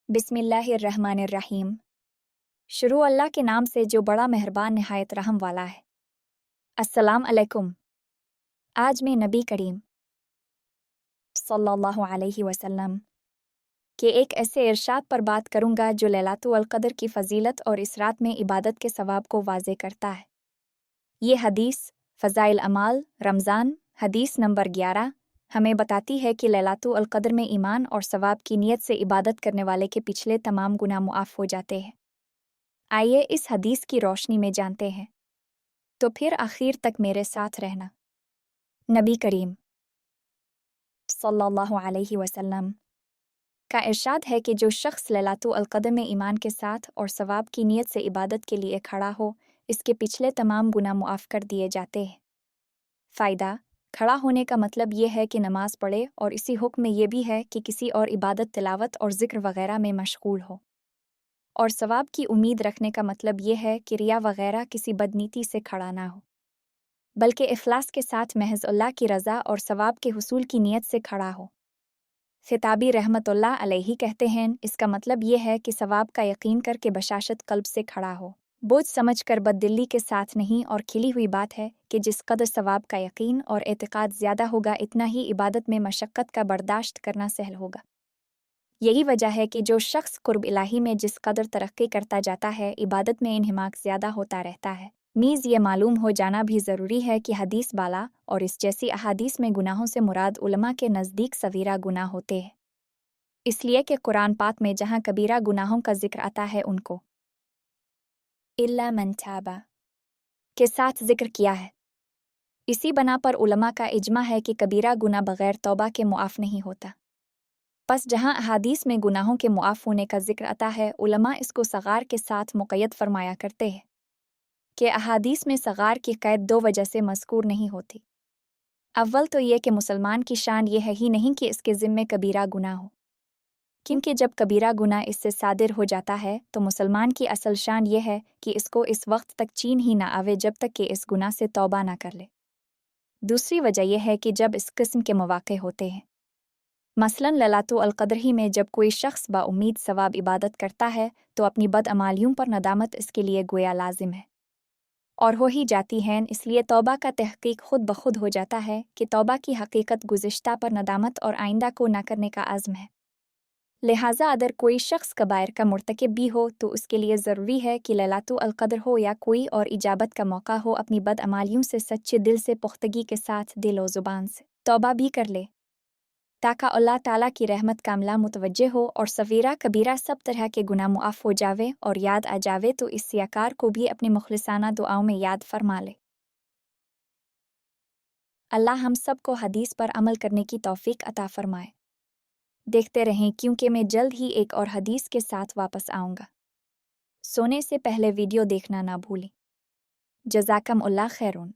बिस्मिल्लाहिर्रहमानिर्रहीम। शुरू अल्लाह के नाम से जो बड़ा मेहरबान निहायत रहम वाला है। अस्सलाम अलैकुम। आज मैं नबी करीम सल्लल्लाहु अलैहि वसल्लम के एक ऐसे इरशाद पर बात करूंगा जो लैलातुल क़द्र की फ़जीलत और इस रात में इबादत के सवाब को वाज़े करता है। ये हदीस फ़ज़ाइल अमाल रमज़ान हदीस नंबर 11 हमें बताती है कि लैलातुल क़द्र में ईमान और सवाब की नीयत से इबादत करने वाले के पिछले तमाम गुनाह मुआफ़ हो जाते हैं। आइए इस हदीस की रोशनी में जानते हैं, तो फिर आखिर तक मेरे साथ रहना। नबी करीम सल्लल्लाहु अलैहि वसल्लम का इरशाद है कि जो शख्स लैलातुल क़द्र में ईमान के साथ और सवाब की नीयत से इबादत के लिए खड़ा हो, इसके पिछले तमाम गुनाह मुआफ़ कर दिए जाते हैं। फ़ायदा खड़ा होने का मतलब ये है कि नमाज पढ़े, और इसी हुक्म में ये भी है कि किसी और इबादत तिलावत और ज़िक्र वग़ैरह में मशगूल हो। और सवाब की उम्मीद रखने का मतलब ये है कि रिया वग़ैरह किसी बदनीति से खड़ा ना हो, बल्कि इखलास के साथ महज़ अल्लाह की रज़ा और सवाब के हुसूल की नीयत से खड़ा हो। ख़िताबी रहमतुल्लाह अलैहि कहते हैं, इसका मतलब ये है कि सवाब का यकीन करके बशाशत कल्ब से खड़ा हो, बोझ समझ कर बददिली के साथ नहीं। और खिली हुई बात है कि जिस कदर सवाब का यकीन और एतक़ाद ज़्यादा होगा, इतना ही इबादत में मशक्क़त का बर्दाश्त करना सहल होगा। यही वजह है कि जो शख्स कुर्ब इलाही में जिस कदर तरक्की करता जाता है, इबादत में इन्हिमाक ज़्यादा होता रहता है। मीज़ ये मालूम हो जाना भी ज़रूरी है कि हदीस बाला और इस जैसी अहादीस में गुनाहों से मुराद उलमा के नज़दीक सगीरा गुनाह होते हैं, इसलिए कि कुरान पाक में जहाँ कबीरा गुनाहों का जिक्र आता है, उनको इल्ला मन ताबा के साथ जिक्र किया है। इसी बना पर उलमा का इजमा है कि कबीरा गुनाह बग़ैर तौबा के मुआफ़ नहीं होता। बस जहाँ अहादीस में गुनाहों के मुआफ़ होने का जिक्र आता है, उलमा इसको सगार के साथ मुक़य्यद फरमाया करते हैं कि अहादीस में सगार की क़ैद दो वजह से मज़कूर नहीं होती। अव्वल तो ये कि मुसलमान की शान ये है ही नहीं कि इसके ज़िम्मे कबीरा गुनाह हो, क्योंकि जब कबीरा गुनाह इससे सादिर हो जाता है तो मुसलमान की असल शान ये है कि इसको इस वक्त तक चीन ही ना आवे जब तक कि इस गुनाह से तौबा ना कर ले। दूसरी वजह यह है कि जब इस किस्म के मौक़े होते हैं, मसलन लैलातुल क़द्र ही में जब कोई शख्स बाउम्मीद सवाब इबादत करता है, तो अपनी बदअमालियों पर नदामत इसके लिए गोया लाजिम है और हो ही जाती हैं। इसलिए तौबा का तहक़ीक़ खुद ब खुद हो जाता है कि तौबा की हकीकत गुज़िश्ता पर नदामत और आइंदा को ना करने का आज़्म है। लिहाजा अगर कोई शख्स कबायर का मुर्तकिब भी हो, तो उसके लिए ज़रूरी है कि लैलातुल क़द्र हो या कोई और इजाबत का मौका हो, अपनी बदअमालियों से सच्चे दिल से पुख्तगी के साथ दिल व ज़ुबान से तौबा भी कर ले, ताकि अल्लाह ताला की रहमत कामला मुतवज्जे हो और सगीरा कबीरा सब तरह के गुनाह मुआफ़ हो जावे और याद आ जावे, तो इस सियाकार को भी अपनी मुखलिसाना दुआओं में याद फरमा ले। अल्लाह हम सब को हदीस पर अमल करने की तौफ़ीक अता फरमाए। देखते रहें, क्योंकि मैं जल्द ही एक और हदीस के साथ वापस आऊँगा। सोने से पहले वीडियो देखना ना भूलें। जज़ाकमुल्लाह खैरुन।